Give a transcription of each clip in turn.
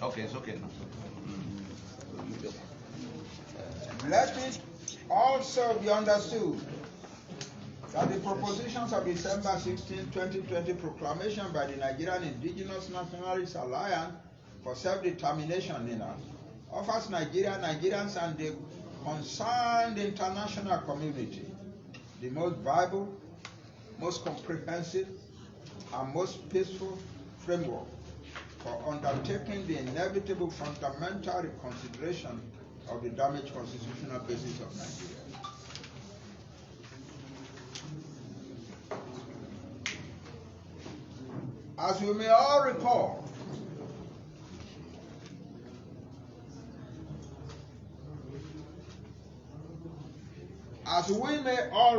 Okay, it's okay now. Let it also be understood that the propositions of December 16, 2020 proclamation by the Nigerian Indigenous Nationalist Alliance for Self-Determination (NINA) offers Nigerians and the concerned international community the most viable, most comprehensive, and most peaceful framework for undertaking the inevitable fundamental reconsideration of the damaged constitutional basis of Nigeria. As we may all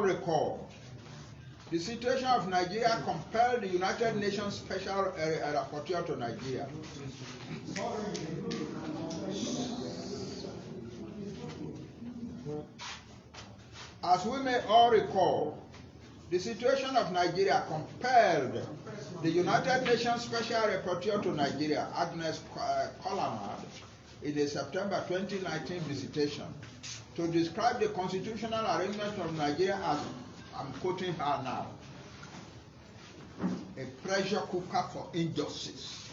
recall, the situation of Nigeria compelled the United Nations Special Rapporteur to Nigeria. As we may all recall, the situation of Nigeria compelled the United Nations Special Rapporteur to Nigeria, Agnes Callamard, in a September 2019 visitation, to describe the constitutional arrangement of Nigeria as, I'm quoting her now, a pressure cooker for injustice.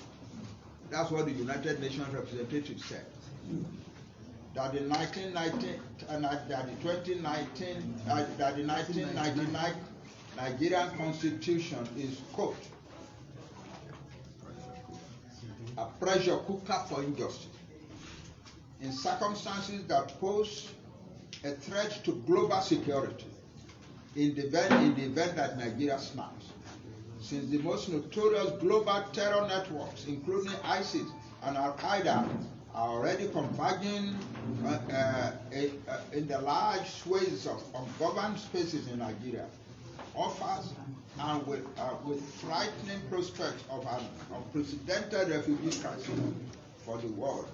That's what the United Nations representative said. That the 1999 Nigerian Constitution is, quote, a pressure cooker for injustice in circumstances that pose a threat to global security in the event that Nigeria snaps. Since the most notorious global terror networks, including ISIS and Al-Qaeda, are already converging in the large swathes of ungoverned spaces in Nigeria, offers and with frightening prospects of an unprecedented refugee crisis for the world,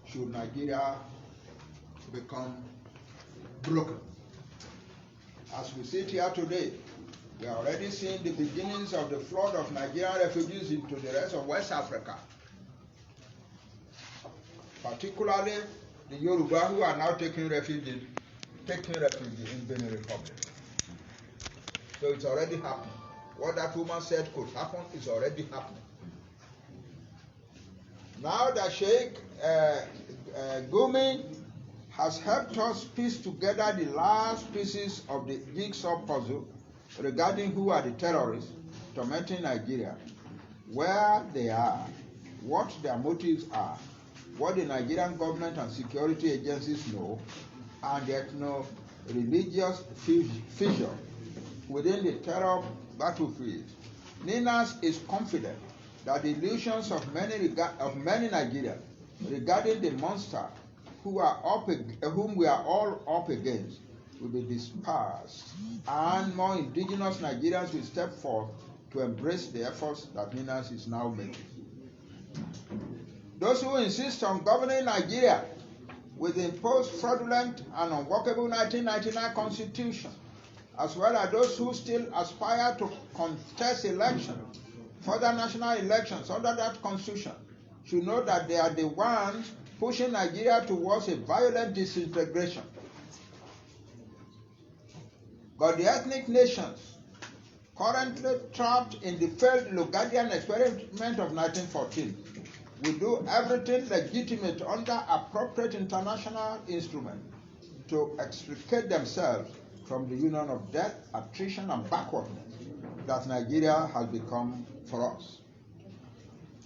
should Nigeria become broken. As we sit here today, we are already seeing the beginnings of the flood of Nigerian refugees into the rest of West Africa, particularly the Yoruba, who are now taking refuge in Benin Republic. So it's already happening. What that woman said could happen is already happening. Now that Sheikh Gumi has helped us piece together the last pieces of the jigsaw puzzle regarding who are the terrorists tormenting Nigeria, where they are, what their motives are, what the Nigerian government and security agencies know, and the ethno-religious fissure within the terror battlefield. NINAS is confident that the illusions of many Nigerians regarding the monster whom we are all up against will be dispersed, and more indigenous Nigerians will step forth to embrace the efforts that NINAS is now making. Those who insist on governing Nigeria with the imposed fraudulent and unworkable 1999 Constitution, as well as those who still aspire to contest elections, further national elections under that Constitution, should know that they are the ones pushing Nigeria towards a violent disintegration. But the ethnic nations currently trapped in the failed Lugadian experiment of 1914 will do everything legitimate under appropriate international instrument to extricate themselves from the union of death, attrition, and backwardness that Nigeria has become for us.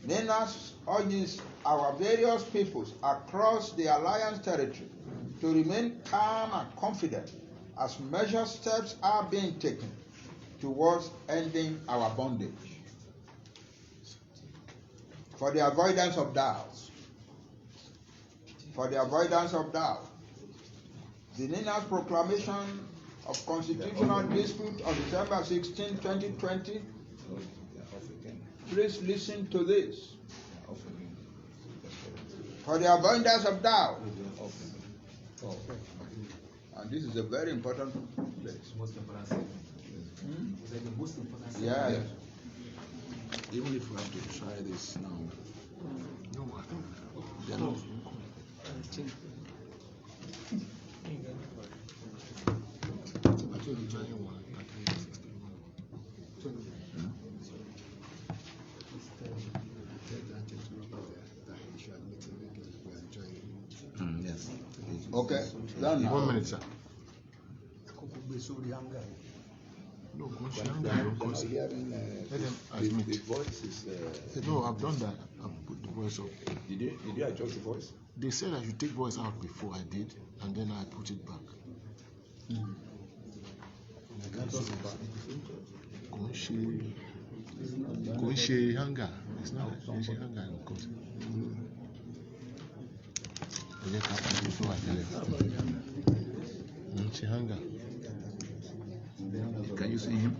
NINAS urges our various peoples across the alliance territory to remain calm and confident as measured steps are being taken towards ending our bondage. For the avoidance of doubt, the NINAS proclamation of constitutional dispute on December 16, 2020, please listen to this. For the avoidance of doubt, and this is a very important place. the most important thing. Yes. Even if we have to try this now. No, I think They are not. actually joining one, 61. Yes. Okay. Done now. 1 minute, sir. No, Because hearing let them the admit. voice is. No, I've done that. I've put the voice up. Did you adjust the voice? They said I should take voice out before I did, and then I put it back. Konshi hunger. It's not Konshi hunger, of course. Hunger. Can you see him?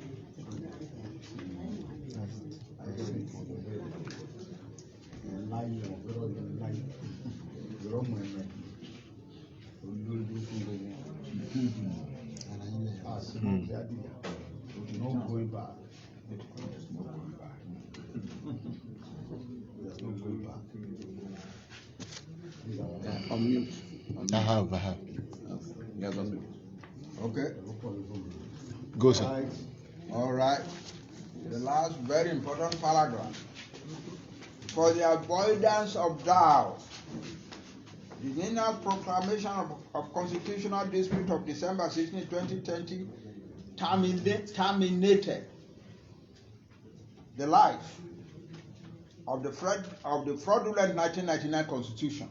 Unmute. I have. Yes, unmute. Okay. Go, sir. All right. The last very important paragraph. For the avoidance of doubt, the Nina's proclamation of constitutional dispute of December 16, 2020 terminated the life of the fraudulent 1999 constitution.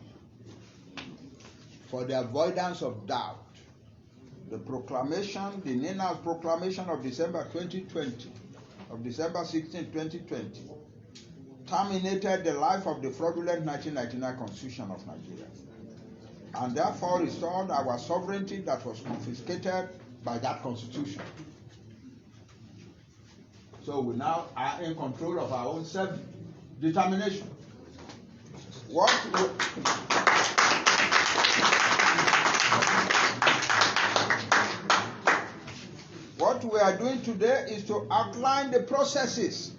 For the avoidance of doubt, the Nina's proclamation of December 2020, of December 16, 2020, terminated the life of the fraudulent 1999 Constitution of Nigeria, and therefore restored our sovereignty that was confiscated by that Constitution. So we now are in control of our own self-determination. What we are doing today is to outline the processes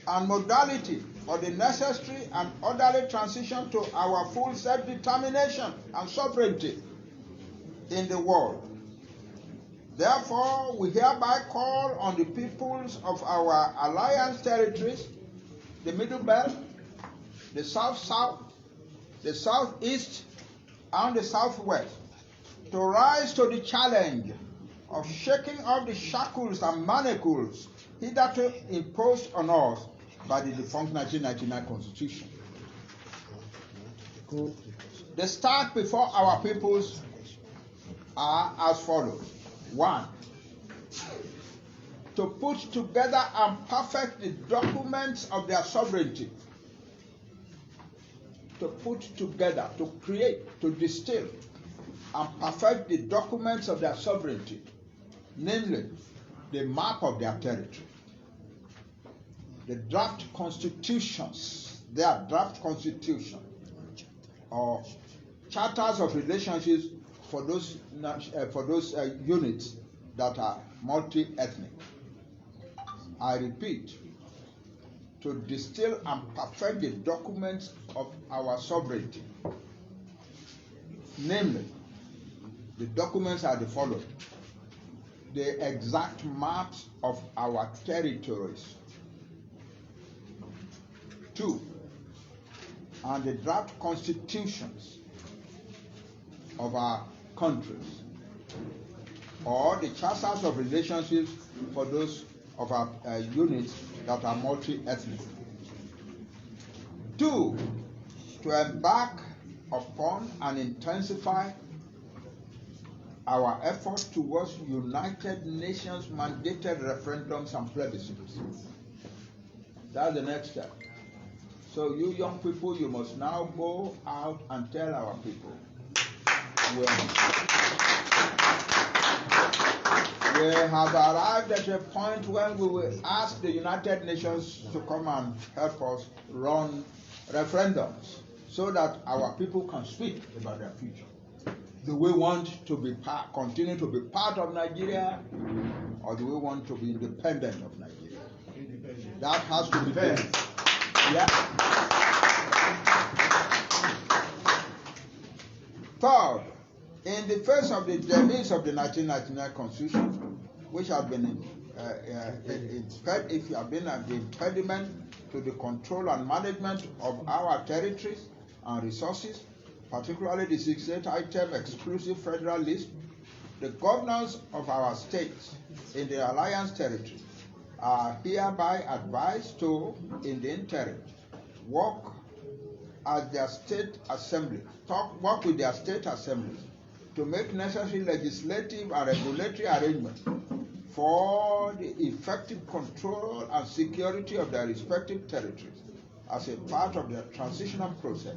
and modality for the necessary and orderly transition to our full self-determination and sovereignty in the world. Therefore, we hereby call on the peoples of our alliance territories, the Middle Belt, the South-South, the Southeast, and the Southwest, to rise to the challenge of shaking off the shackles and manacles hitherto imposed on us by the defunct 1999 Constitution. The start before our peoples are as follows. 1. To put together and perfect the documents of their sovereignty. To put together, to create, to distill, and perfect the documents of their sovereignty, namely the map of their territory, the draft constitutions, their draft constitution, or charters of relationships for those units that are multi-ethnic. I repeat, to distill and perfect the documents of our sovereignty. Namely, the documents are the following: the exact maps of our territories. 2, and the draft constitutions of our countries, or the charters of relationships for those of our units that are multi-ethnic. 2, to embark upon and intensify our efforts towards United Nations mandated referendums and plebiscites. That's the next step. So you young people, you must now go out and tell our people we have arrived at a point when we will ask the United Nations to come and help us run referendums so that our people can speak about their future. Do we want to be continue to be part of Nigeria, or do we want to be independent of Nigeria? That has to be done. Yeah. Third, in the face of the demise of the 1999 Constitution, which has been if you have been an impediment to the control and management of our territories and resources, particularly the 68-item exclusive federal list, the governors of our states in the alliance territory are hereby advised to, in the interim, work as their state assembly, work with their state assemblies to make necessary legislative and regulatory arrangements for the effective control and security of their respective territories as a part of their transitional process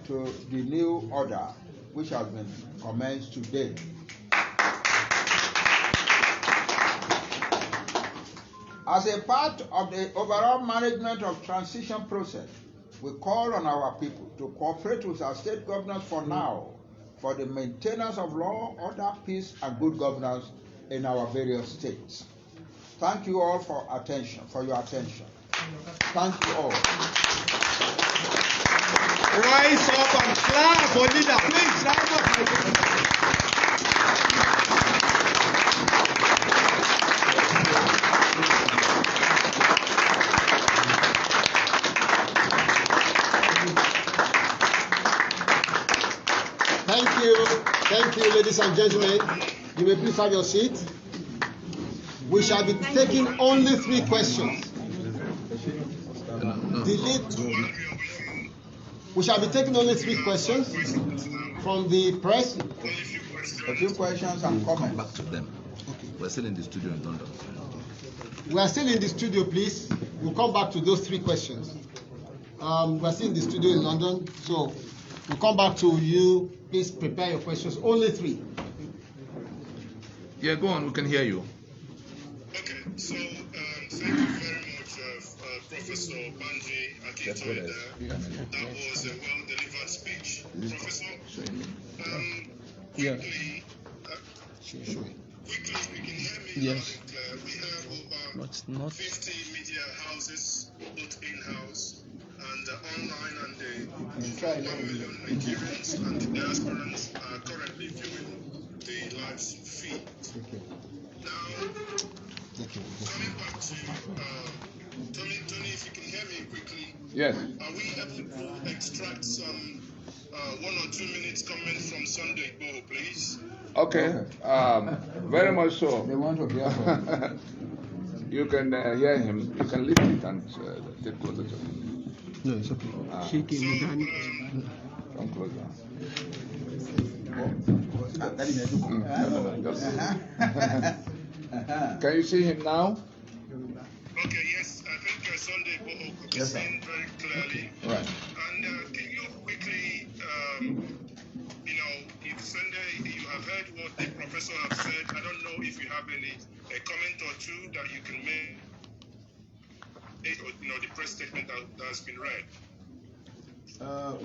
to the new order which has been commenced today. As a part of the overall management of transition process, we call on our people to cooperate with our state governors for now for the maintenance of law, order, peace, and good governance in our various states. Thank you all for your attention. Thank you all. Rise up and clap for leader. Please rise up. Thank you, ladies and gentlemen. You may please have your seat. We shall be taking only 3 questions. We shall be taking only 3 questions from the press. A few questions and comments. Back to them. Okay. We're still in the studio in London. We are still in the studio, please. We'll come back to those 3 questions. We're still in the studio in London, so we'll come back to you. Please prepare your questions. Only 3. Yeah, go on. We can hear you. Okay, so thank you very much, Professor Banji Akintoye. That was a well-delivered speech, Professor. Quickly, we can hear me. Yes. We have over 50 media houses, both in-house and online, and 1 million Nigerians and diasporans are currently viewing the live feed. Now, coming back to Tony, if you can hear me quickly. Yes. Are we able to extract some 1 or 2 minutes comment from Sunday Igboho, please? Okay, very much so. They want to hear from You can hear him. You can lift it and take closer to him. No, it's okay. Shake him. Come closer. Can you see him now? Okay, yes, I think Sunday Igboho could be seen very clearly. Right. And can you quickly, if Sunday, you have heard what the professor has said. I don't know if you have a comment or two that you can make, the press statement that has been read.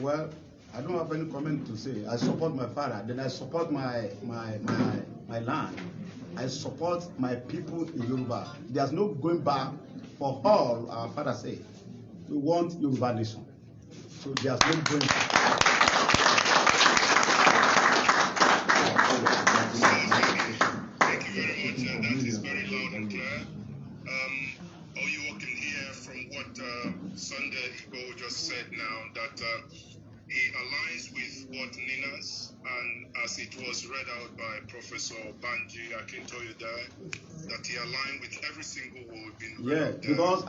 Well, I don't have any comment to say. I support my father, then I support my land. I support my people in Yoruba. There's no going back for all our father said. We want Yoruba nation. So there's no going back. Thank you very much. That is very loud and clear. All you all can hear from what Sunday Igboho just said now, that he aligns with what Nina's, and as it was read out by Professor Banji Akintoye there, that he aligned with every single word being read out there. Because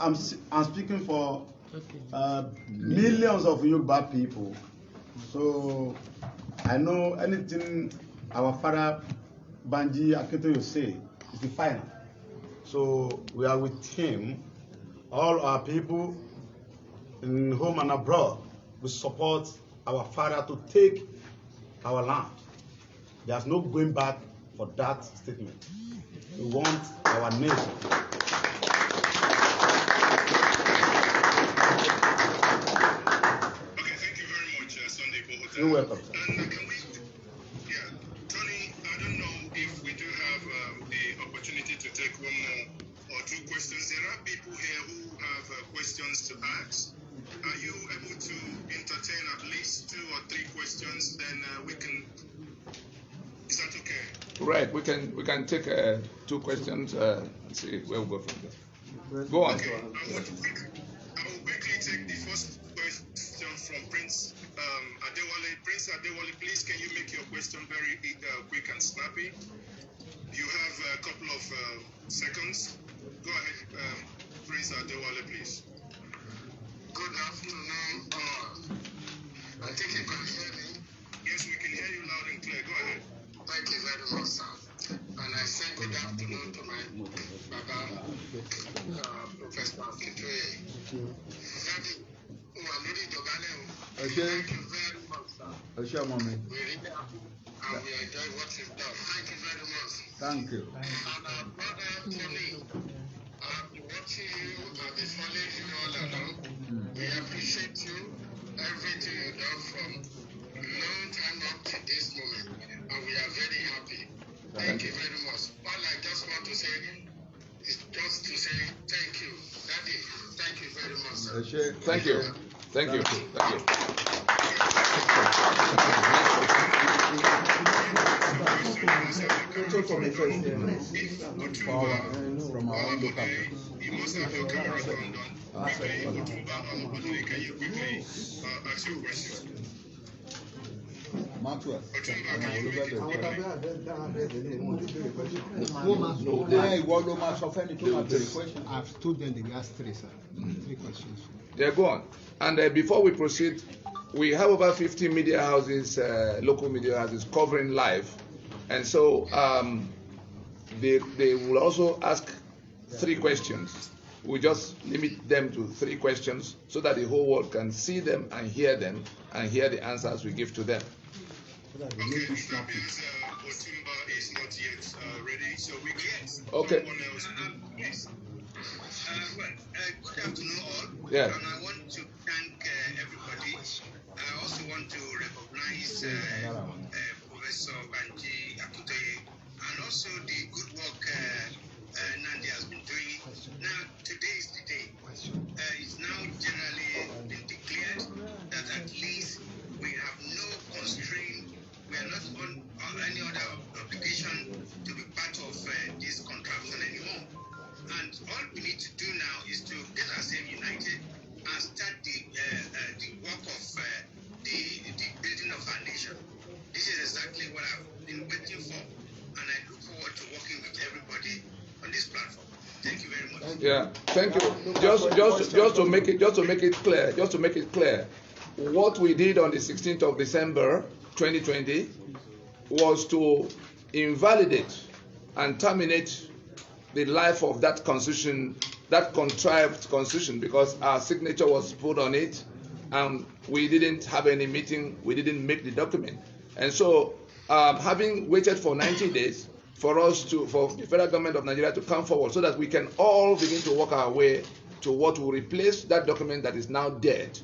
I'm speaking for millions of Yoruba people. So I know anything our father Banji Akintoye say is the final. So we are with him. All our people in home and abroad, we support our father to take our land. There's no going back for that statement. We want our nation. Okay, thank you very much, Sunday Igboho. You're welcome, sir. And can we, 2 questions. There are people here who have questions to ask. Are you able to entertain at least 2 or 3 questions? Then we can. Is that okay? Right. We can take 2 questions and see where we go from there. Go on. Okay. I will quickly take the first question from Prince Adewale. Prince Adewale, please, can you make your question very quick and snappy? You have a couple of seconds. Go ahead, Prince Adewale, please. Good afternoon. I think you can hear me. Yes, we can hear you loud and clear. Go ahead. Thank you very much, sir. And I say good afternoon to my Baba, Professor Akintoye. Daddy, thank you very much, sir. We really and we enjoy what you've done. Thank you very much. Thank you. And our brother Tony, I've been watching you, I've been following you all along. We appreciate you, everything you've done from long time up to this moment, and we are very happy. Thank you very much. All I just want to say is just to say thank you. Daddy, thank you very much, sir. Thank you. Thank you. Thank you. From our own local. You must have your camera turned on. Can you quickly ask your question? Maxwell. Otumba, can you make it quickly? Ìwọ ló máa sọ fẹ́ni tó máa bèrè question. I've told them they asked 3, sir. 3 questions. Yeah, go on. And before we proceed, we have over 50 media houses, local media houses covering live. And so they will also ask 3 questions. We just limit them to 3 questions so that the whole world can see them and hear the answers we give to them. Okay, that means Otumba is not yet ready, so we get Okay. someone else. Yes. Good afternoon, all. Yeah. And I want to thank everybody. I also want to recognize Professor Banji, Akintoye, and also the good work Nandi has been doing. Now, today is the day. It's now generally been declared that at least we have no constraint. We are not on any other obligation to be part of this contraption anymore. And all we need to do now is to get ourselves united and start the work of the building of our nation. This is exactly what I've been waiting for, and I look forward to working with everybody on this platform. Thank you very much. Yeah, thank you. Just to make it clear, what we did on the 16th of December 2020 was to invalidate and terminate the life of that constitution, that contrived constitution, because our signature was put on it and we didn't have any meeting, we didn't make the document. And so having waited for 90 days for the federal government of Nigeria to come forward so that we can all begin to work our way to what will replace that document that is now dead.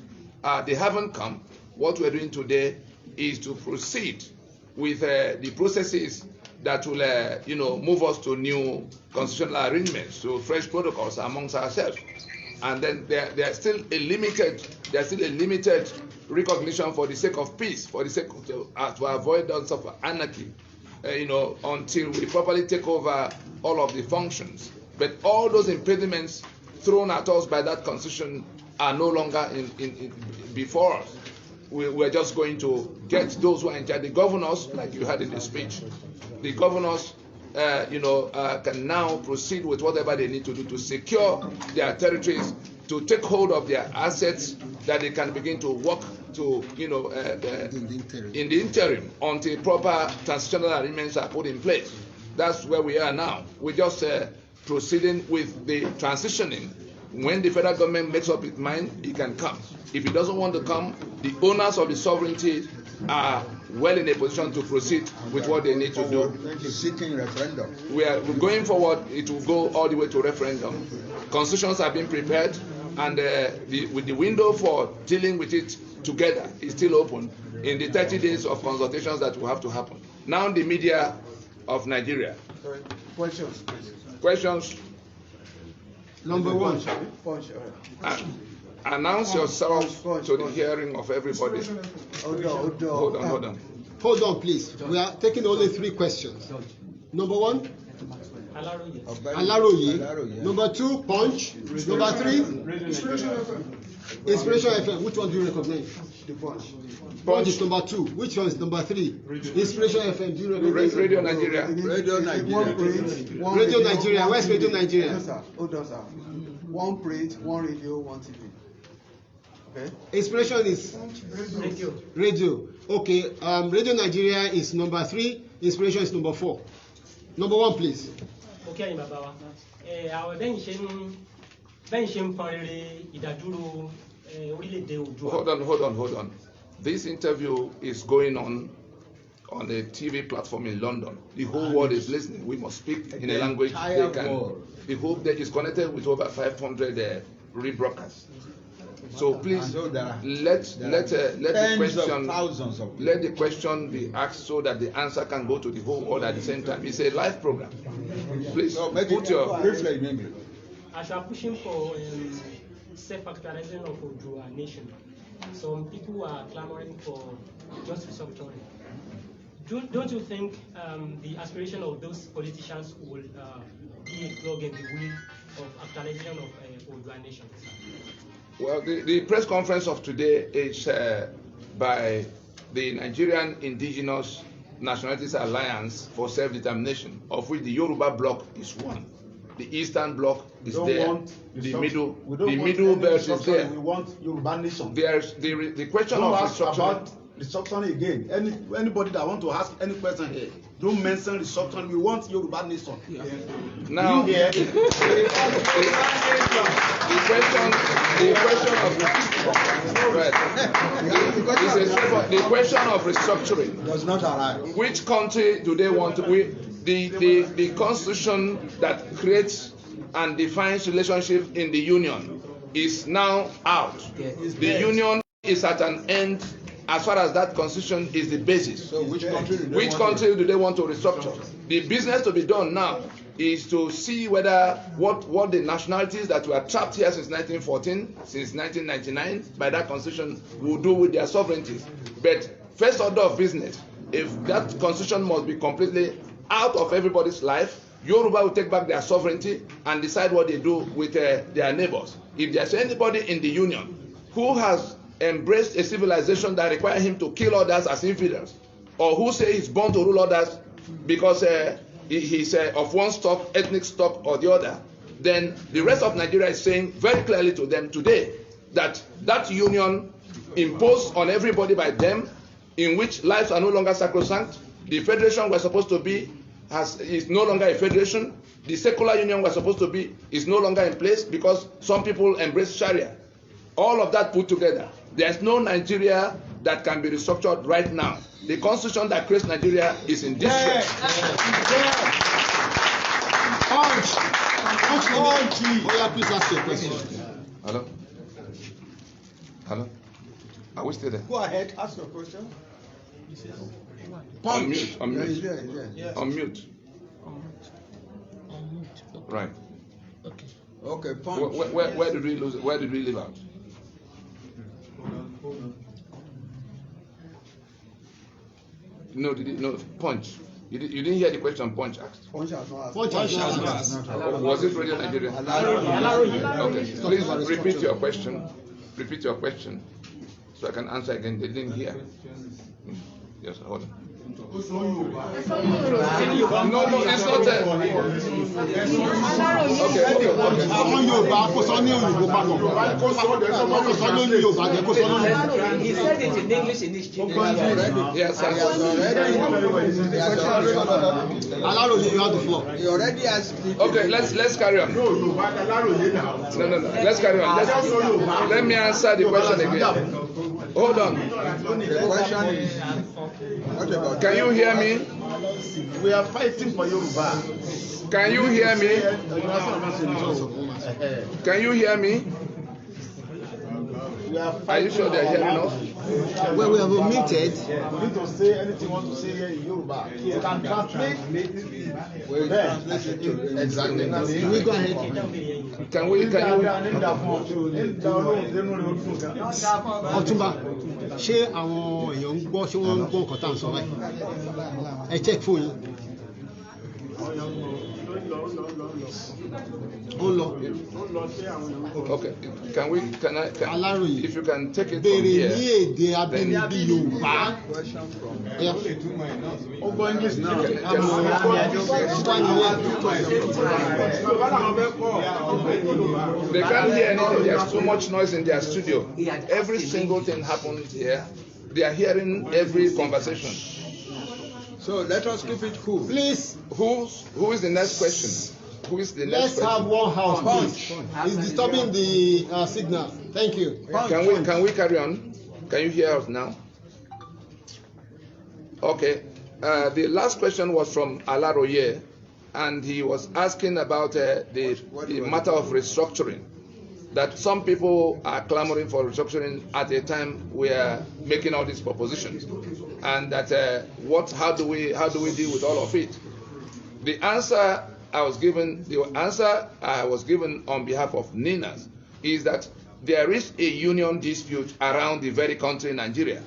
They haven't come. What we're doing today is to proceed with the processes that will, move us to new constitutional arrangements, to fresh protocols amongst ourselves. And then there's still a limited recognition for the sake of peace, for the sake of to avoidance of anarchy, until we properly take over all of the functions. But all those impediments thrown at us by that constitution are no longer before us. We're just going to get those who are in charge, the governors, like you had in the speech. The governors, can now proceed with whatever they need to do to secure their territories, to take hold of their assets, that they can begin to work to, in the interim until proper transitional arrangements are put in place. That's where we are now. We're just proceeding with the transitioning. When the federal government makes up its mind, it can come. If it doesn't want to come, the owners of the sovereignty are well in a position to proceed with what they need to do. Seeking referendum. We're going forward. It will go all the way to referendum. Constitutions have been prepared, and with the window for dealing with it together is still open in the 30 days of consultations that will have to happen. Now the media of Nigeria. Questions. Questions? Number one. Announce yourself to the hearing of everybody. Hold on. Hold on, please. We are taking only 3 questions. Number 1, Alaroye. Number 2, Punch. Number 3, Inspiration FM. Which one do you recognize? The Punch. Punch is number 2. Which one is number 3? Inspiration FM. Do you recognize? Radio Nigeria. Radio Nigeria. Radio Nigeria. Where's Radio Nigeria? Hold on, sir. 1 print, 1 radio, 1 TV. Okay. Inspiration is radio. Okay. Radio Nigeria is number 3. Inspiration is number 4. Number 1, please. Okay, Babawa. Àwọn bẹ́ẹ̀ ṣe ń fọrẹ́rẹ́ ìdádúró orílẹ̀-èdè Oòduà. Hold on. This interview is going on a TV platform in London. The whole world is listening. We must speak in a language they can. The whole that is connected with over 500 rebroadcasts. So please let the question be asked so that the answer can go to the whole world at the same time. It's a live program. Please put your. As you are pushing for self-actualization of Oòduà nation, some people are clamoring for just restructuring. Don't you think the aspiration of those politicians will be a plug in the wheel of actualization of Oòduà nation? Well, the press conference of today is by the Nigerian Indigenous Nationalities Alliance for Self-Determination, of which the Yoruba bloc is one. The Eastern bloc is there. The middle belt is there. We want Yoruba nation. There's the question Don't of ask restructuring. about restructuring again. Anybody that want to ask any question here, don't mention restructuring. We want Yoruba nation. Now, the question of restructuring Does not arrive. Which country do they want to? The constitution that creates and defines relationship in the union is now out. The union is at an end as far as that constitution is the basis. So which country do they want to restructure? The business to be done now is to see whether what the nationalities that were trapped here since 1914, since 1999 by that constitution will do with their sovereignties. But first order of business, if that constitution must be completely out of everybody's life, Yoruba will take back their sovereignty and decide what they do with their neighbors. If there's anybody in the union who has embraced a civilization that requires him to kill others as infidels, or who say he's born to rule others because he's of one stock, ethnic stock or the other, then the rest of Nigeria is saying very clearly to them today that that union imposed on everybody by them, in which lives are no longer sacrosanct. The federation we're supposed to be is no longer a federation. The secular union we're supposed to be is no longer in place because some people embrace Sharia. All of that put together, there's no Nigeria that can be restructured right now. The constitution that creates Nigeria is in distress. Please ask your question. Hello? Are we still there? Go ahead, ask your question. Unmute. Right. Okay, Punch. Where did we lose? Where did we leave out? No, Punch. You didn't hear the question Punch asked. Punch has not Punch. Was it Radio Nigeria? Okay. Please repeat your question. Repeat your question, so I can answer again. They didn't hear. Yes, hold on. No, it's not. Okay. He said it in English in his Yes, sir. Alaroye, you have the floor. He already asked. Okay, let's carry on. No. Let's carry on. Let me answer the question again. Hold on. The question is, what about? Can you hear me? We are fighting for Yoruba. Can you hear me? Can you hear me? Are you sure they're hearing us? Well, we have omitted. We need to say anything you want to say here in Yoruba. You can translate. Exactly. We go ahead. Can you? Ọ̀túnba, ṣé àwọn èèyàn ń gbọ́ ṣé wọ́n ń gbọ́ nǹkan tá à ń sọ báyìí? Ẹ check fún yín. Ó lọ. Okay. Can Aláròyé. if you can take it from Béèrè ní here. èdè abínibí Yorùbá. Yeah. Ó gbọ́ English náà. They can't hear anything. There's too much noise in their studio. Every single thing happened here. They are hearing every conversation. So let us keep it cool. Please, Who is the next question? Who is the next let's question? have one house, please. It's disturbing the signal. Thank you. Can we carry on? Can you hear us now? Okay. The last question was from Alaroye, and he was asking about the matter of restructuring. That some people are clamoring for restructuring at a time we are making all these propositions, and that how do we deal with all of it? The answer I was given on behalf of NINAS is that there is a union dispute around the very country, Nigeria.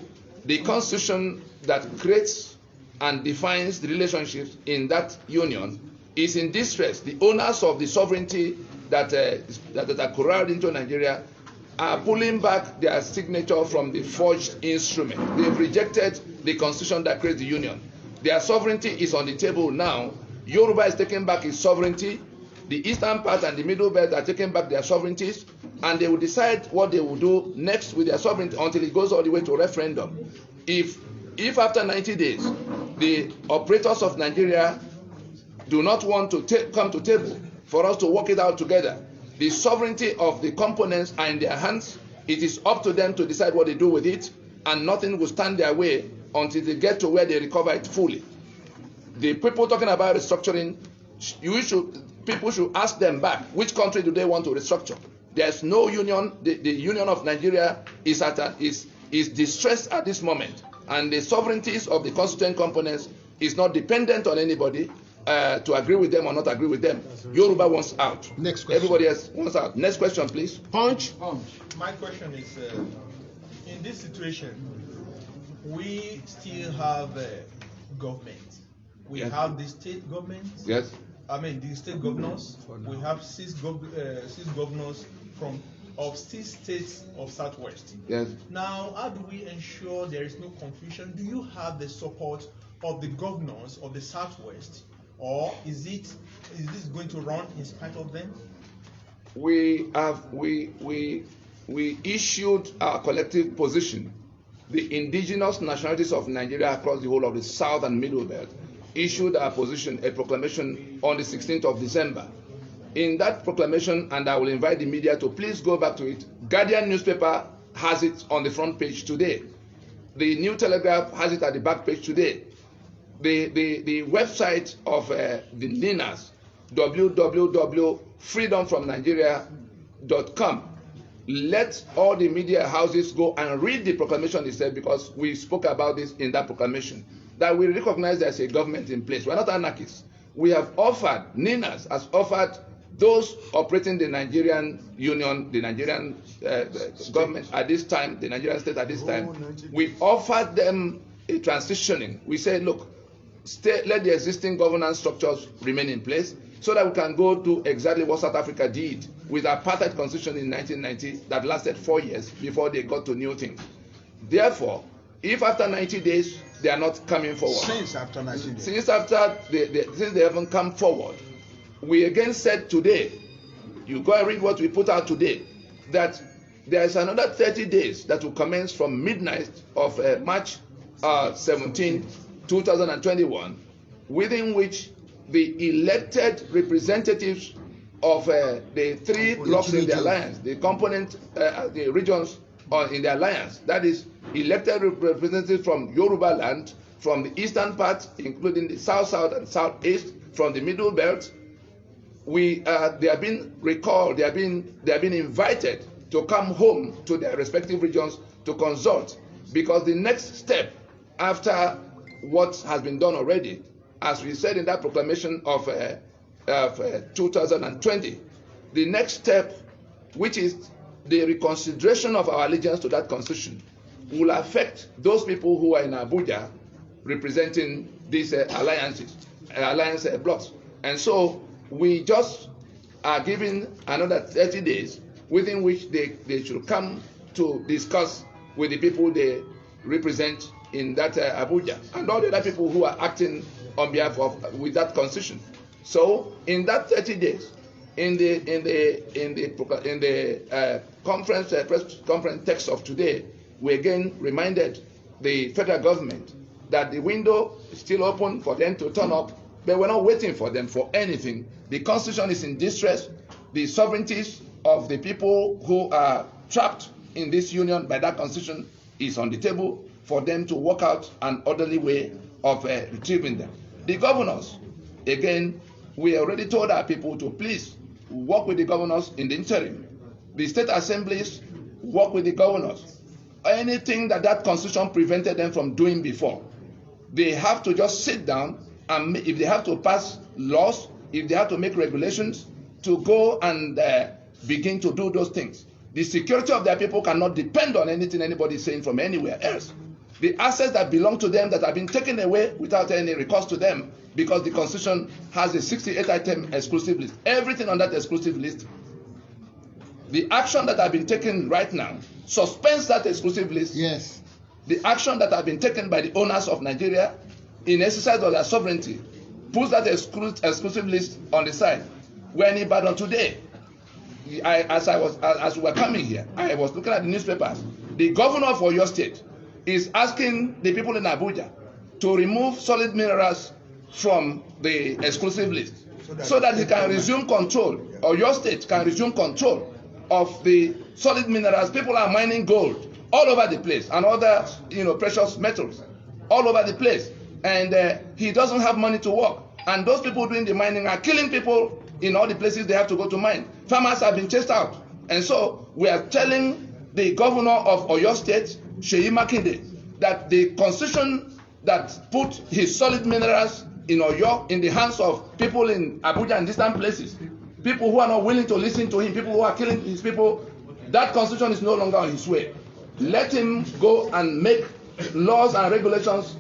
The constitution that creates and defines the relationships in that union is in distress. The owners of the sovereignty that are corralled into Nigeria are pulling back their signature from the forged instrument. They've rejected the constitution that creates the union. Their sovereignty is on the table now. Yoruba is taking back its sovereignty. The eastern part and the middle belt are taking back their sovereignties, and they will decide what they will do next with their sovereignty until it goes all the way to referendum. If after 90 days the operators of Nigeria do not want to come to table for us to work it out together, the sovereignty of the components are in their hands. It is up to them to decide what they do with it, and nothing will stand their way until they get to where they recover it fully. The people talking about restructuring, people should ask them back, which country do they want to restructure? There's no union. The union of Nigeria is distressed at this moment, and the sovereignties of the constituent components is not dependent on anybody to agree with them or not agree with them. Yoruba wants out. Next question. Everybody else wants out. Next question, please. Punch. My question is, in this situation, we still have government. We have the state government. Yes. I mean, the state governors. We have six governors of 6 states of Southwest. Yes. Now, how do we ensure there is no confusion? Do you have the support of the governors of the Southwest, or is this going to run in spite of them? We issued our collective position. The indigenous nationalities of Nigeria across the whole of the South and Middle Belt issued our position, a proclamation on the 16th of December. In that proclamation, and I will invite the media to please go back to it, Guardian newspaper has it on the front page today. The New Telegraph has it at the back page today. The website of the NINAS, www.freedomfromnigeria.com. Let all the media houses go and read the proclamation itself, because we spoke about this in that proclamation, that we recognize there's a government in place. We're not anarchists. We have offered, NINAS has offered those operating the Nigerian union, the Nigerian government at this time, the Nigerian state at this time, we offered them a transitioning. We said, look, let the existing governance structures remain in place so that we can go do exactly what South Africa did with apartheid constitution in 1990 that lasted 4 years before they got to new things. Therefore, if after 90 days they are not coming forward, since they haven't come forward, we again said today, you go and read what we put out today, that there is another 30 days that will commence from midnight of March 17, 2021, within which the elected representatives of the 3 blocks in the alliance, the component, the regions in the alliance, that is, elected representatives from Yoruba land, from the eastern part, including the south, and southeast, from the middle belt, they have been recalled, they have been invited to come home to their respective regions to consult, because the next step after what has been done already, as we said in that proclamation of 2020, the next step, which is the reconsideration of our allegiance to that constitution, will affect those people who are in Abuja representing these alliance blocks. And so we just are given another 30 days within which they should come to discuss with the people they represent in that Abuja and all the other people who are acting on behalf of with that constitution. So in that 30 days, in the press conference text of today, we again reminded the federal government that the window is still open for them to turn up, but we're not waiting for them for anything. The constitution is in distress. The sovereignties of the people who are trapped in this union by that constitution is on the table for them to work out an orderly way of retrieving them. The governors, again, we already told our people to please work with the governors in the interim. The state assemblies work with the governors. Anything that constitution prevented them from doing before, they have to just sit down and if they have to pass laws, if they have to make regulations, to go and begin to do those things. The security of their people cannot depend on anything anybody is saying from anywhere else. The assets that belong to them that have been taken away without any recourse to them, because the Constitution has a 68-item exclusive list. Everything on that exclusive list, the action that have been taken right now suspends that exclusive list. Yes. The action that have been taken by the owners of Nigeria in exercise of their sovereignty puts that exclusive list on the side. We're in Ibadan today. As we were coming here, I was looking at the newspapers. The governor of Oyo State is asking the people in Abuja to remove solid minerals from the exclusive list so that he can resume control, or your state can resume control of the solid minerals. People are mining gold all over the place and other precious metals all over the place, and he doesn't have money to work, and those people doing the mining are killing people in all the places they have to go to mine. Farmers have been chased out, and so we are telling the governor of Oyo State, Seyi Makinde, that the constitution that put his solid minerals in Oyo in the hands of people in Abuja and distant places, people who are not willing to listen to him, people who are killing his people, that constitution is no longer on his way. Let him go and make laws and regulations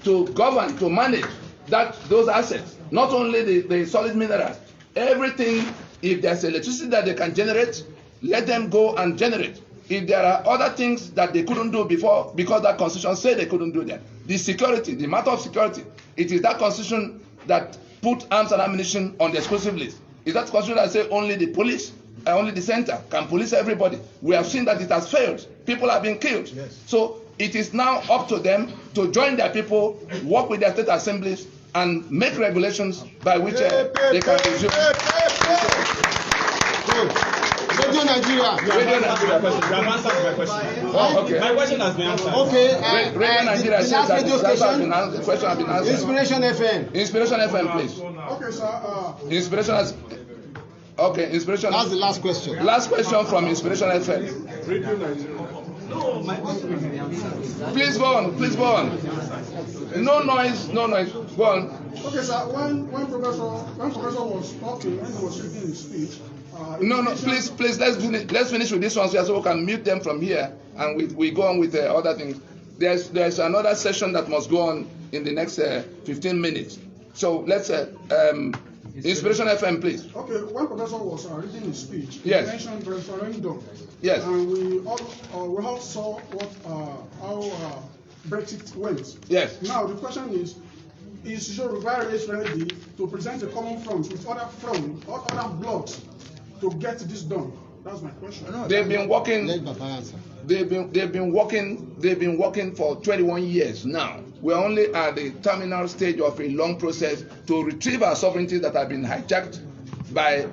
to govern, to manage those assets, not only the solid minerals, everything. If there's electricity that they can generate, let them go and generate. If there are other things that they couldn't do before because that constitution said they couldn't do them, the security, the matter of security, it is that constitution that put arms and ammunition on the exclusive list. It's that constitution that says only the police, only the center can police everybody. We have seen that it has failed. People have been killed. Yes. So it is now up to them to join their people, work with their state assemblies, and make regulations by which they can resume. Radio Nigeria. Radio Nigeria question. You have answered my question. Oh, okay. My question has been answered. Okay. Radio Nigeria says that the question has been answered. Inspiration FM. Inspiration FM, please. Okay, sir. Inspiration has. Okay, Inspiration. That's the last question. Last question from Inspiration FM. Radio Nigeria. No, my question has been answered. Please go on. Please go on. No noise. No noise. Go on. Okay, sir. When Professor was talking, when he was reading his speech. No, please, let's finish with this one so we can mute them from here, and we go on with other things. There's another session that must go on in the next 15 minutes. So let's Inspiration FM, please. Okay, when Professor was reading his speech, yes, he mentioned referendum. Yes. And we all saw how Brexit went. Yes. Now the question is Yoruba race ready to present a common front with other blocks to get this done? That's my question. They've been working. They've been working for 21 years now. We're only at the terminal stage of a long process to retrieve our sovereignty that have been hijacked by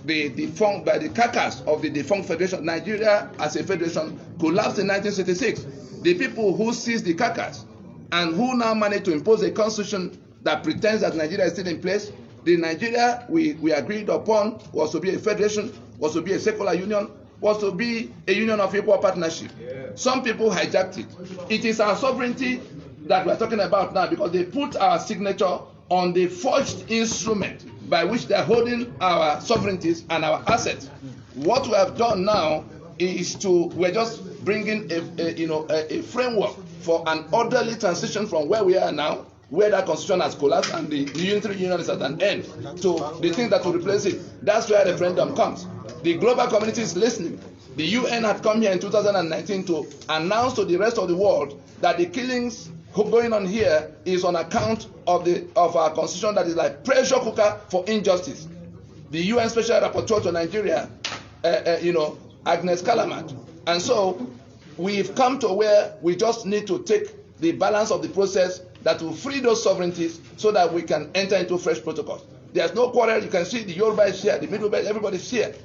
the carcass of the defunct federation. Nigeria as a federation collapsed in 1966. The people who seized the carcass and who now managed to impose a constitution that pretends that Nigeria is still in place. The Nigeria we agreed upon was to be a federation, was to be a secular union, was to be a union of equal partnership. Some people hijacked it. It is our sovereignty that we're talking about now because they put our signature on the forged instrument by which they're holding our sovereignties and our assets. What we have done now is we're just bringing a framework for an orderly transition from where we are now, where that constitution has collapsed and the unitary union is at an end, to the thing that will replace it. That's where referendum comes. The global community is listening. The UN had come here in 2019 to announce to the rest of the world that the killings going on here is on account of our constitution that is like pressure cooker for injustice. The UN Special Rapporteur to Nigeria, Agnes Calamat. And so we've come to where we just need to take the balance of the process that will free those sovereignties so that we can enter into fresh protocols. There's no quarrel. You can see the Yoruba is here, the Middle Belt, everybody's here.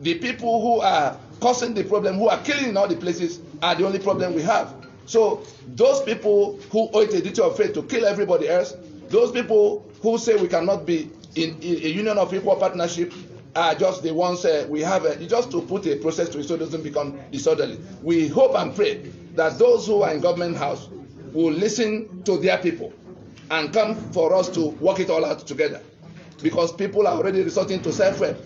The people who are causing the problem, who are killing in all the places, are the only problem we have. So those people who owe it a duty of faith to kill everybody else, those people who say we cannot be in a union of equal partnership, are just the ones we have just to put a process to it so it doesn't become disorderly. We hope and pray that those who are in government house will listen to their people and come for us to work it all out together, because people are already resorting to self-help.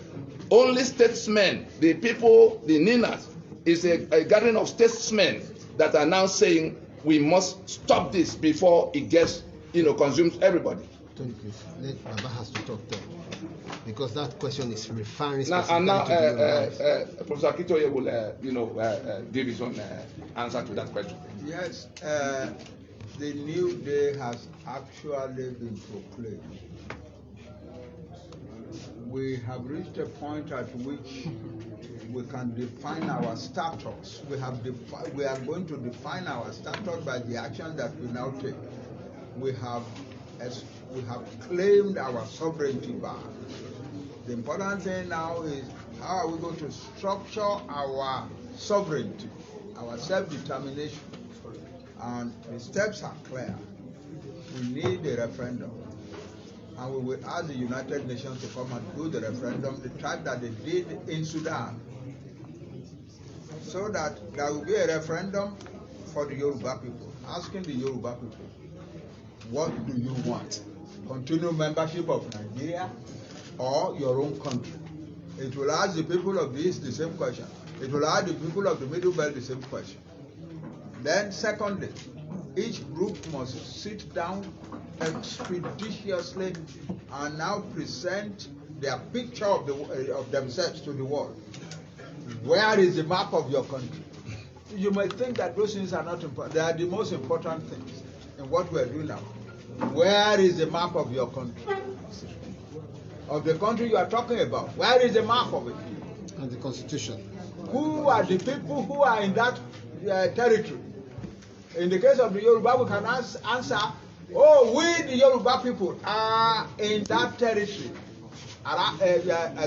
Only statesmen, the people, the Ninas, is a gathering of statesmen that are now saying we must stop this before it gets, consumes everybody. Tony, please, let Baba has to talk there, because that question is referring now. specifically And now, to Professor Akintoye will, give his own answer to that question. Yes, the new day has actually been proclaimed. We have reached a point at which we can define our status. We are going to define our status by the action that we now take. We have claimed our sovereignty back. The important thing now is how are we going to structure our sovereignty, our self-determination. And the steps are clear. We need a referendum. And we will ask the United Nations to come and do the referendum, the type that they did in Sudan. So that there will be a referendum for the Yoruba people, asking the Yoruba people, what do you want? Continued membership of Nigeria or your own country? It will ask the people of the East the same question. It will ask the people of the Middle Belt the same question. Then secondly, each group must sit down expeditiously and now present their picture of themselves to the world. Where is the map of your country? You might think that those things are not important. They are the most important things in what we are doing now. Where is the map of your country? Of the country you are talking about. Where is the map of it? And the constitution. Who are the people who are in that territory? In the case of the Yoruba, we can answer, we the Yoruba people are in that territory,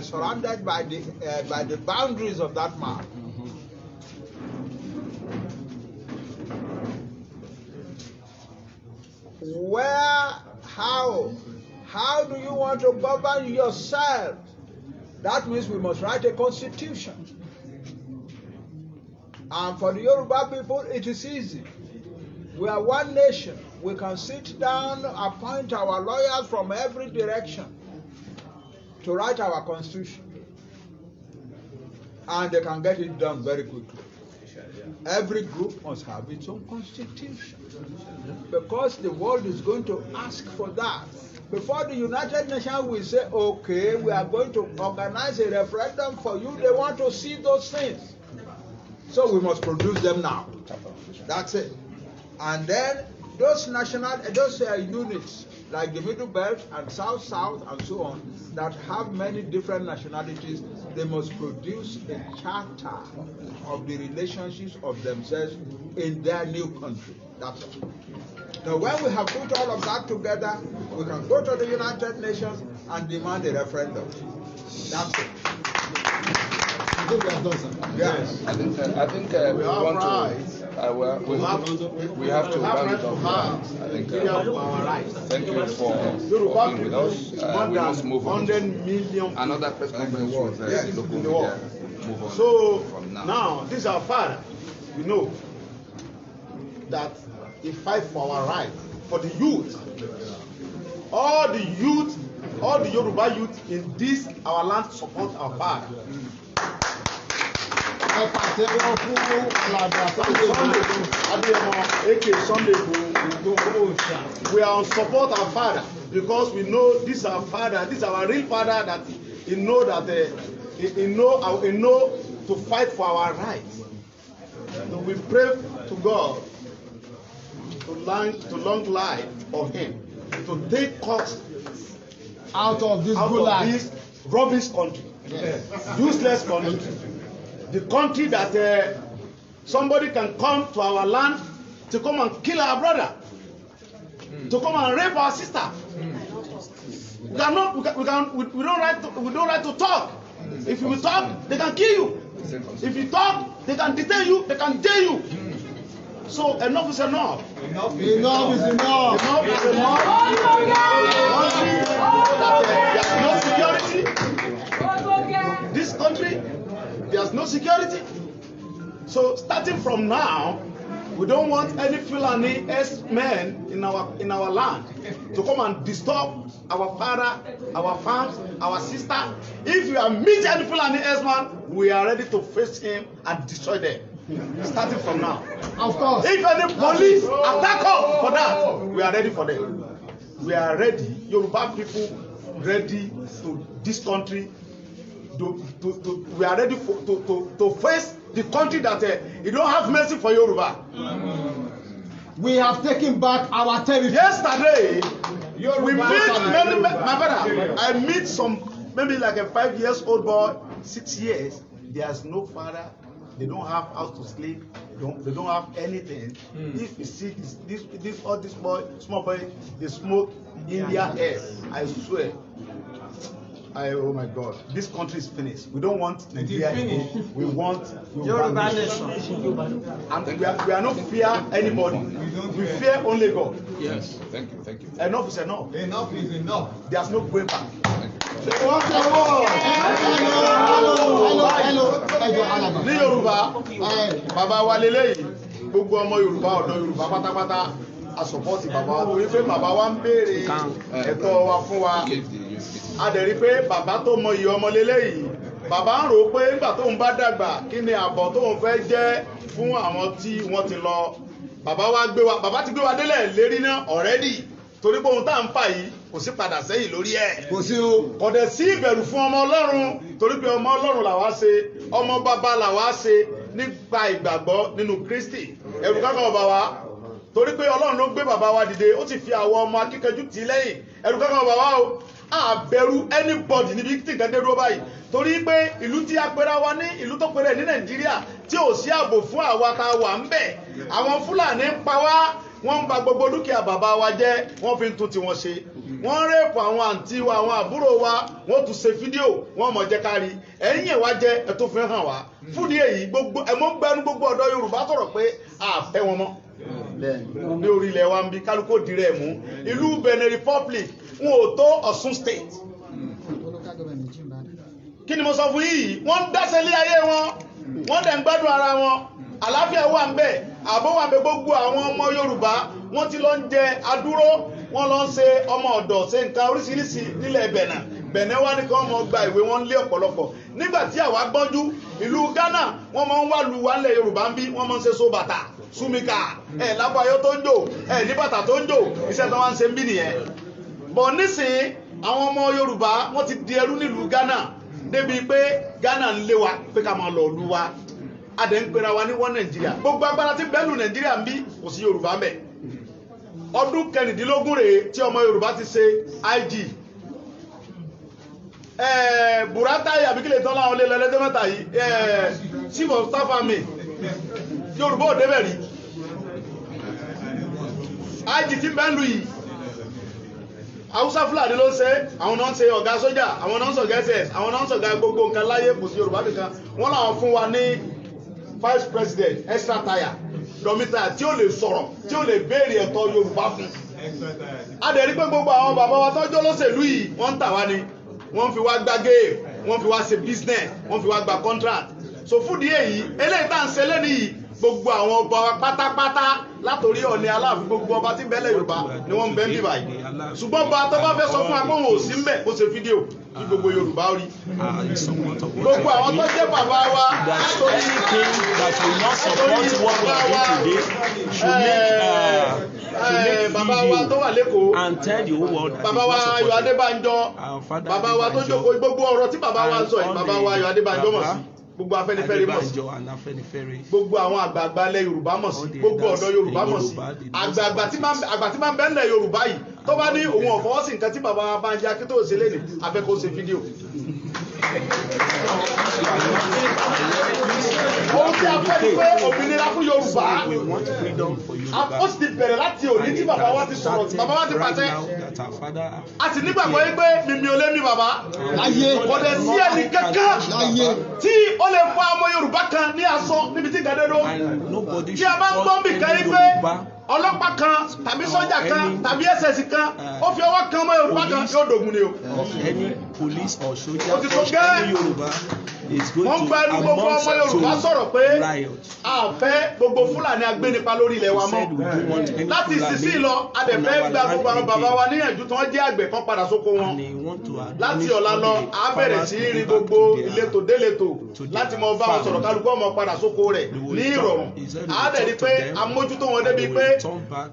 surrounded by the boundaries of that map. How do you want to govern yourself? That means we must write a constitution. And for the Yoruba people, it is easy. We are one nation. We can sit down, appoint our lawyers from every direction to write our constitution. And they can get it done very quickly. Every group must have its own constitution. Because the world is going to ask for that. Before the United Nations will say, okay, we are going to organize a referendum for you, they want to see those things. So we must produce them now. That's it. And then those units, like the Middle Belt and South and so on, that have many different nationalities, they must produce a charter of the relationships of themselves in their new country. That's it. Now, when we have put all of that together, we can go to the United Nations and demand a referendum. That's it. I think we have done, sir. Yes. I think we want to. We have to round it up. I think. Thank you for being with us. We must move on. 100 million Another press conference with local media. move on So from now, this is our father. We know that he fights for our right, for the youth. All the youth, all the Yoruba youth in this our land support our father. We are on support our father because we know this is our father, this is our real father, that he know that he know to fight for our rights. So we pray to God to long life of him, to take us out of this rubbish country, useless country, the country that somebody can come to our land to come and kill our brother, to come and rape our sister. We don't right to talk. If you talk, they can kill you. If you talk, they can detain you, they can jail you. So enough is enough. Enough is enough. Enough is enough. There's no security. This country, there's no security. So starting from now, we don't want any Fulani men in our land to come and disturb our father, our farms, our sister. If you are meeting any Fulani man, we are ready to face him and destroy them. Starting from now. Of course. If any police attack us for that, we are ready for them. We are ready. Yoruba people ready to this country. We are ready to face the country that you don't have mercy for Yoruba. We have taken back our territory. Yesterday, we meet many, my brother. I meet some maybe like a 5-year-old boy, 6 years. There's no father. They don't have house to sleep. They don't have anything. If you see this boy, small boy, they smoke India air. I swear. Oh my God, this country is finished. We don't want Nigeria anymore. We want Yoruba nation. And we are not fear anybody. We fear only God. Yes, thank you. Enough is enough. Enough is enough. There's no going back. Ní Yorùbá, bàbá wa lélẹ́yìí, gbogbo ọmọ Yorùbá ọ̀dọ́ Yorùbá pátápátá a sọ̀pọ̀tì bàbá wa torí pé bàbá wa ń béèrè ẹ̀tọ́ wa fún wa. A dẹ̀ rí pé bàbá tó mọ iye ọmọ lélẹ́yìí, bàbá ń rò ó pé nígbà tó ń bá dàgbà kí ni àbọ̀ tó ń fẹ́ jẹ́ fún àwọn tí wọ́n ti lọ. Bàbá ti gbé wa délẹ̀ lérí náà already. Torí pé ohun tá à ń fà yìí kò sí padà sẹ́yìn lórí ẹ̀. Kò sí o. Kò dẹ̀ sí ìbẹ̀rù fún ọmọ Ọlọ́run torí pé ọmọ Ọlọ́run làwa ṣe, ọmọ bàbá làwa ṣe nípa ìgbàgbọ́ nínú Kristi. Ẹ̀rù kankan ọba wa torí pé Ọlọ́run ló gbé bàbá wa dìde, ó ti fi àwọn ọmọ akíkanjú tì í lẹ́yìn. Ẹ̀rù kankan ọba wa o, àbẹ̀rù anybody níbi tí nǹkan dé dúró báyìí torí pé ìlú tí a pera wa ní ìlú tó pera ní Nàìjíríà tí ò sí ààbò fún àwa tá a wà ń bẹ̀. Àwọn Fúlàní ń pa wá, wọ́n ń ba gbogbo dúkìá bàbá wa jẹ́, wọ́n fi ń tún tiwọn ṣe. Wọ́n rẹ́pù àwọn àǹtí wa, àwọn àbúrò wa, wọ́n tún ṣe fídíò, wọ́n mọ̀ jẹ́ kárí. Ẹ̀yìn ẹ̀ wá jẹ́ ẹ̀ tó fi hàn wá. Fúdìí èyí gbogbo ẹ̀mọ́ gbẹ́nu gbogbo ọ̀dọ́ Yorùbá sọ̀rọ̀ pé a fẹ́ wọn mọ́. Ní orílẹ̀ wa ń bí kálukó dirẹ̀ mú. Ìlú Benin Republic wọn ò tó Ọ̀ṣun State. Kí ni mo sọ fún yìí? Wọ́n ń dáṣẹ́ lé ayé wọn, wọ́n dẹ̀ ń gbádùn ara wọn. Àlàáfíà wà ń bẹ̀, ààbò wà ń bẹ̀. Gbogbo àwọn ọmọ Yorùbá wọ́n ti lọ ń jẹ adúró, wọ́n lọ ń ṣe ọmọ ọ̀dọ̀, ṣe nǹkan oríṣiríṣi nílẹ̀ Benin wá ní kí wọ́n mọ gba ìwé wọn lé ọ̀pọ̀lọpọ̀. Nígbà tí àwa gbọ́njú ìlú Ghana wọ́n máa ń wá lu wa nílẹ̀ Yorùbá ń bí, wọ́n máa ń ṣe so bàtà súnmíkà lábàáyọ tó ń jò ní bàtà tó ń jò, iṣẹ́ tó wá ń ṣe ń bí nìyẹn. Bọ̀ nísìnyí àwọn ọmọ Yorùbá wọ́n ti di ẹrú nílùú Ghana débi pé Ghana ń lé wa pé ká máa lọ lu wa. Adẹ̀ ń pera wa ní wọ́n Nàìjíríà. Gbogbo agbára tí bẹ́ẹ̀ lù Nàìjíríà ń bí kò sí Yorùbá ń bẹ̀. Ọdún 16 rèé tí ọmọ Yorùbá ti ṣe IG. Buratai àbíkílẹ̀ tán láwọn olè lọ́lẹ́dẹ́ mẹ́ta yìí, Chief of Staff Army Yorùbá ò débẹ̀ rí. IG tí bẹ́ẹ̀ lù yìí Hausa Fúlàní ló ń ṣe, àwọn náà ń ṣe ọ̀gá sójà, àwọn náà ń ṣọ̀gá SS, àwọn náà ń ṣọ̀gá gbogbo nǹkan láyé, kò sí Yorùbá nìkan. Wọ́n làwọn fún wa ní Vice President extra tire dọ́mítà tí ó lè sọ̀rọ̀, tí ó lè béèrè ẹ̀tọ́ Yorùbá fún. A dẹ̀ rí pé gbogbo àwọn bàbá wa tọ́jú olóṣèlú yìí wọ́n ń tà wá ni, wọ́n fi wá gba géè, wọ́n fi wá ṣe business, wọ́n fi wá gba contract. so fún díẹ̀ yìí eléyìí tá à ń ṣe lẹ́nu yìí gbogbo àwọn ọba wa pátápátá látòrí Ọọ̀ni Aláàfin gbogbo ọba tí ń bẹ́lẹ̀ Yorùbá ni wọ́n ń bẹ́ ń bì báyìí ṣùgbọ́n ọba tó bá fẹ́ sọ fún akóhùn òsì ń bẹ̀ ó ṣe fídíò kí gbogbo Yorùbá rí gbogbo àwọn tó jẹ́ bàbá wa látòrí bàbá wa tó wà lẹ́kọ̀ọ́ bàbá wa Ayọ̀ Adébánjọ bàbá wa tó jókòó gbogbo ọ̀rọ̀ tí bàbá wa sọ yìí bàbá wa Ayọ̀ Adébánjọ mọ̀ sí gbogbo Afẹ́nifẹ́re mọ̀ sí gbogbo àwọn àgbààgbà ilẹ̀ Yorùbá mọ̀ sí gbogbo ọ̀dọ́ Yorùbá mọ̀ sí àgbà tí máa ń bẹ nílẹ̀ Yorùbá yìí tó bá ní òun ọ̀fọwọ́sí nǹkan tí bàbá wa Banji Akintoye ṣe léde afẹ́kọ̀ọ́ ṣe fídíò. ohun tí a fẹ́ ni pé òmìnira fún Yorùbá ó sì ti bẹ̀rẹ̀ láti òní tí bàbá wa ti sọ̀rọ̀ tí bàbá wa ti pàṣẹ a sì nígbàgbọ́ yìí pé mímí ò lé mi bàbá kò dẹ̀ sí ẹnì kankan tí ó lè fọ ọmọ Yorùbá kan ní aṣọ níbi tí gàdé ló tí a bá ń gbọ́ bì kan yìí pé ọlọ́pàá kan tàbí sọ́jà kan tàbí SS kan ó fi ọwọ́ kan ọmọ Yorùbá kan yóò dògùn ni o. ó ti tó gẹ́ wọ́n gba ẹnu gbogbo ọmọ Yorùbá sọ̀rọ̀ pé a fẹ́ gbogbo Fúlàní agbénipa lórí ilẹ̀ wa mọ́ láti ìsinsìnyí lọ a dẹ̀ fẹ́ gba gbogbo àwọn bàbá wa níyànjú tí wọ́n jẹ́ àgbẹ̀ kan padà sóko wọn láti ọ̀la lọ a bẹ̀rẹ̀ sí rí gbogbo ìletò déletò láti mọ bá wọn sọ̀rọ̀ kálukú ọmọ padà sóko rẹ̀ ní ìrọ̀rùn a dẹ̀ rí pé amójútó wọn débi pé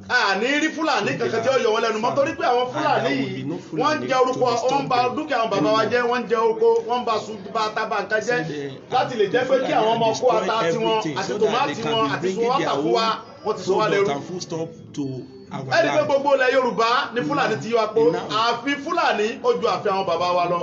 a ní rí Fúlàní kankan tí ó yọ wọn lẹ́nu mọ́ torí pé àwọn Fúlàní yìí wọ́n ń jẹ orúkọ wọ́n ń ba dúkìá àwọn bàbá wa jẹ́ wọ́n ń jẹ oko wọ́n ń ba tábà nǹkan jẹ́ láti lè jẹ́ pé kí àwọn ọmọ kó ata tiwọn àti tòmátì wọn àti sùwọ́tà fún wa wọ́n ti sọ wá lẹ́rú. ẹni pé gbogbo ilẹ̀ Yorùbá ní Fúlàní ti yọ apó àfi Fúlàní ó ju àfi àwọn bàbá wa lọ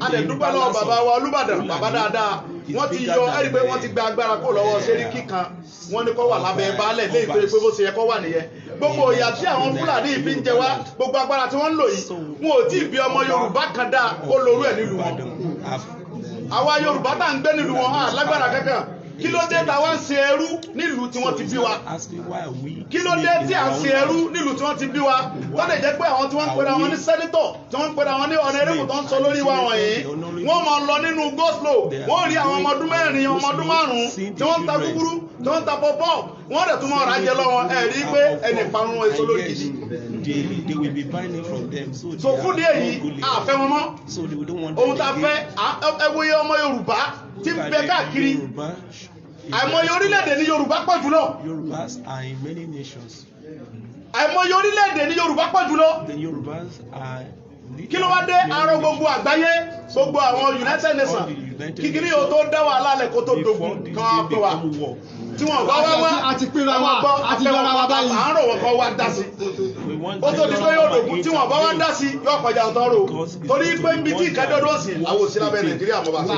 adẹ̀dúpẹ́ lọ́wọ́ bàbá wa Olúbàdàn bàbá dáadáa wọ́n ti yọ ẹni pé wọ́n ti gba agbára kó lọ́wọ́ Sẹ́ríkì kan wọ́n ní kó wà lábẹ́ baálẹ̀ léyìí tó yẹ pé bó ṣe yẹ kó wà nìyẹn gbogbo ìyà tí àwọn Fúlàní fi ń jẹ wá gbogbo agbára tí wọ́n ń lò yìí wọn ò tí ì bí ọmọ Yorùbá kan dáa ó lorú ẹ̀ nílùú wọn àwa Yorùbá tá à ń gbé nílùú wọn hàn lágbára kankan kí ló dé tá a wá ń ṣe ẹrú nílùú tí wọ́n ti bí wa kí ló dé tí a ń ṣe ẹrú nílùú tí wọ́n ti bí wa tó lè jẹ́ pé àwọn tí wọ́n ń pera wọn ní sẹ́nítọ̀ tí wọ́n ń pera wọn ní ọ̀nẹ́rẹ́bù tó ń sọ lórí wa wọ̀nyí wọ́n máa lọ nínú go-slow wọ́n rí àwọn ọmọ ọdún mẹ́rin ọmọ ọdún márùn-ún tí wọ́n ń ta gúgúrú tí wọ́n ń ta pọ́pọ́ wọ́n rẹ̀ tún máa ra jẹ lọ́wọ́ ẹ̀ rí pé ẹnì parun èso lórí gidi. so fún díẹ̀ yìí àfẹ́ wọn mọ́ ohun tá a fẹ́ ẹwòye ọmọ Yorùbá tí ń bẹ káàkiri àìmọye orílẹ̀-èdè ní Yorùbá pọ̀ jùlọ. Yorùbás are in many nations. àìmọye orílẹ̀-èdè ní Yorùbá pọ̀ jùlọ. The Yorùbás are. kí ló wá dé àárọ̀ gbogbo àgbáyé gbogbo àwọn United Nations kíkiri yóò tó dá wàhálà lẹ̀ kó tó dogun kan á pè wá tí wọ́n bá wá wá àti pínra wa àti yọra wa báyìí àárọ̀ wọn kan wá dá sí ó tó di pé yóò dogun tí wọ́n bá wá dá sí yóò kọjá ọ̀tọ̀ rò torí pé níbi tí ìkẹ́dọ́dọ́ sí àwọn òsì lábẹ́ Nàìjíríà mọ́ bá sí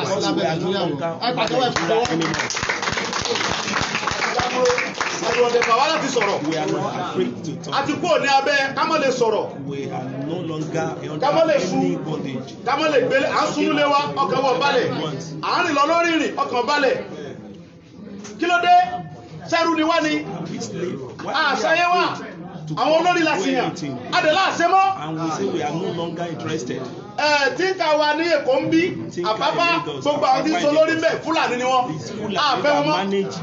ẹ̀rọ ọ̀dẹ̀ bàbá láti sọ̀rọ̀ àti kúrò ní abẹ́ kámọ́ lè sọ̀rọ̀ kámọ́ lè sùn kámọ́ lè gbélé à ń sunúlé wa ọkàn wọ̀ balẹ̀ à ń rìn lọ lórí ìrìn ọkàn balẹ̀ kí ló dé sẹ́rù ni wá ni àṣẹyẹ wà àwọn olórí la sì yàn adẹ̀ láàṣẹ mọ́. And we say we are no longer interested. tí ká wa ní Èkó ń bí àbábá gbogbo àwọn tí ń sọ lórí mbẹ Fúlàní ni wọn àfẹ́ wọn mọ́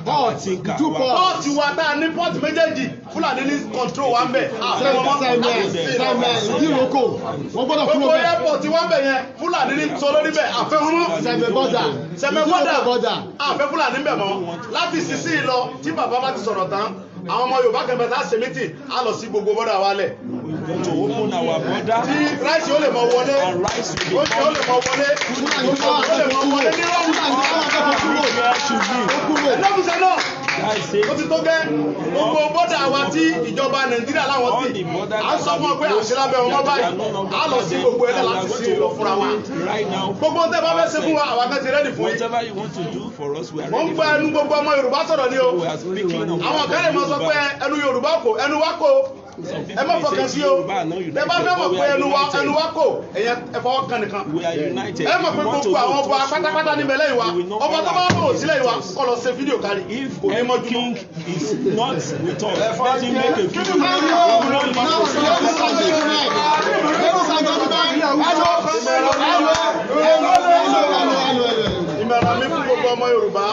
pọ́ọ̀tù wa tá a ní pọ́ọ̀tù méjèèjì Fúlàní ní kọ̀ntró wa ń bẹ̀ àfẹ́ wọn mọ́ gbogbo airport wa ń bẹ̀ yẹn Fúlàní ní sọ lórí bẹ̀ àfẹ́ wọn mọ́ sẹ̀mẹ̀ bọ́dà àfẹ́ Fúlàní ń bẹ̀ mọ́ láti sísí lọ tí bàbá bá ti sọ̀rọ̀ tán àwọn ọmọ Yorùbá kẹfẹ tá a ṣe mítì á lọ sí gbogbo bọ́dà wa lẹ̀. To open our border. Tí ráìsì ó lè mọ wọlé, oúnjẹ ó lè mọ wọlé, oúnjẹ ó lè mọ wọlé ní rọ́ọ̀mù. Ẹlẹ́gùsẹ̀ náà, ó ti tó gẹ́ gbogbo bọ́dà wa tí ìjọba Nàìjíríà láwọn tí à ń sọ fún ọ pé àṣẹ lábẹ́ wọn báyìí, á lọ sí gbogbo ẹlẹ́ láti sí lọ fúnra wa. Gbogbo tẹ́ bá fẹ́ ṣe fún wa, àwa kan ti rẹ́dì fún yín. Wọ́n ń gba ẹnu gbogbo ọmọ Yorùbá sọ̀rọ̀ ní o. Àwọn kan lè mọ sọ pé ẹnu Yorùbá kò, ẹnu wa kò. Ẹ má fọkàn sí o. Ẹ bá fẹ́ mọ̀ pé ẹnu wa kò, ẹ̀yẹ ẹ̀fọwọ́ kan nìkan. Ẹ mọ̀ pé gbogbo àwọn ọba pátápátá níbẹ̀ lẹ́yìn wa. Ọba tó bá wọ̀ sílẹ̀ yìí wa kọ́ lọ ṣe fídíò kárí. Kò ní mọ́ jùlọ. Is not with us. Let him make a video. Ìmọ̀ràn mi fún gbogbo gbogbo ọmọ Yorùbá.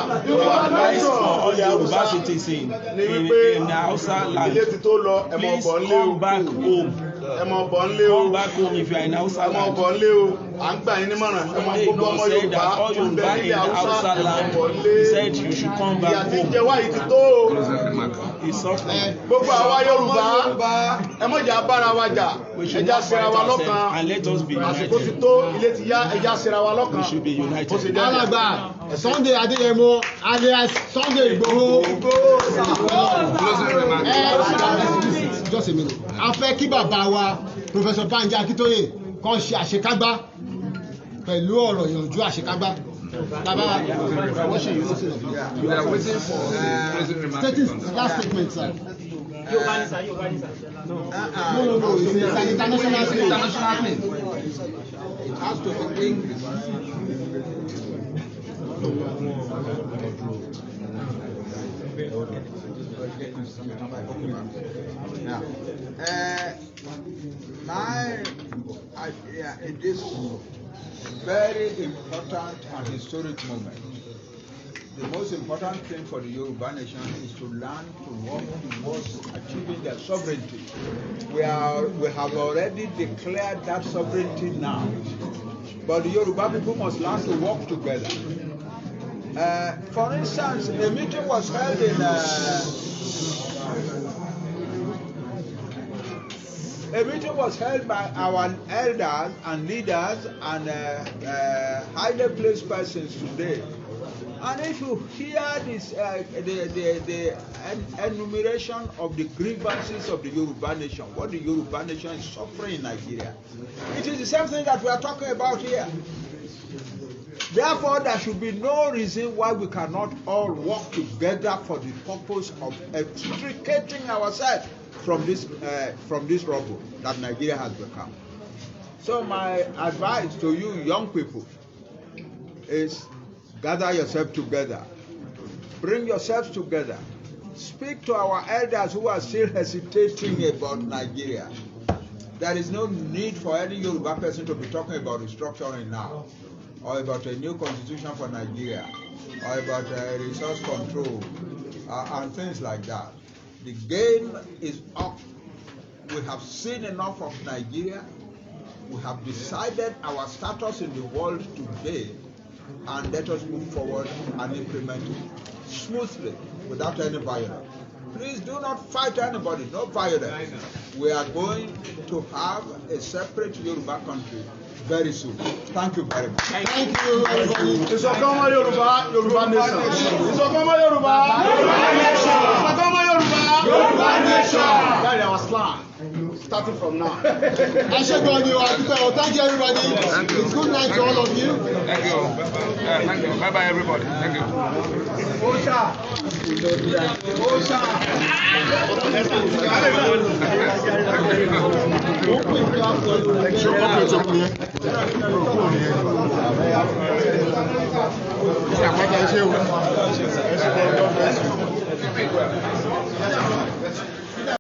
Advice for all the Yoruba citizens in Hausa land. Ilé ti tó lọ, ẹ mọ bọ̀ nlé o. Come back home. Ẹ mọ bọ̀ nlé o. Come back home if you are in Hausa land. Ẹ mọ bọ̀ nlé o. À ń gbà yín nímọ̀ràn. Ẹ mọ gbogbo ọmọ Yorùbá. All Yoruba in Hausa land, he said you should come back home. Ìyà tí ń jẹ wá yìí ti tó o. Gbogbo àwa Yorùbá, ẹ mọ̀ jà bára wa jà. Ẹ já ṣera wa lọ́kan. And let us be united. Àsìkò ti tó, ilé ti yá, ẹ já ṣera wa lọ́kan. We should be united. Alàgbà Sunday Adéyẹmọ alias Sunday Igboho. Just a minute. A fẹ́ kí bàbá wa Professor Banji Akintoye kan ṣe àṣekágbá pẹ̀lú ọ̀rọ̀ ìyànjú àṣekágbá. Bàbá wa, what should you say? We are waiting for closing remarks. Last statement, sir. No. It's an international thing. International thing. It has to be English. Now, my idea in this very important and historic moment, the most important thing for the Yoruba nation is to learn to work towards achieving their sovereignty. We have already declared that sovereignty now, but the Yoruba people must learn to work together. For instance, a meeting was held in by our elders and leaders and highly placed persons today. And if you hear this, the enumeration of the grievances of the Yoruba nation, what the Yoruba nation is suffering in Nigeria, it is the same thing that we are talking about here. Therefore, there should be no reason why we cannot all work together for the purpose of extricating ourselves from this rubble that Nigeria has become. So my advice to you young people is gather yourselves together, bring yourselves together, speak to our elders who are still hesitating about Nigeria. There is no need for any Yoruba person to be talking about restructuring now, or about a new constitution for Nigeria, or about resource control, and things like that. The game is up. We have seen enough of Nigeria. We have decided our status in the world today, and let us move forward and implement it smoothly without any violence. Please do not fight anybody, no violence. We are going to have a separate Yoruba country very soon. Thank you very much. Thank you, everybody. Ìṣọ̀kan Yorùbá, Yorùbá nation. Ìṣọ̀kan Yorùbá, Yorùbá nation. Ìṣọ̀kan Yorùbá, Yorùba nation. That's our slang. Starting from now. Thank you, everybody. Thank you. It's good night to all of you. Thank you. Thank you. Bye bye, everybody. Thank you. Osha. Osha. Thank you.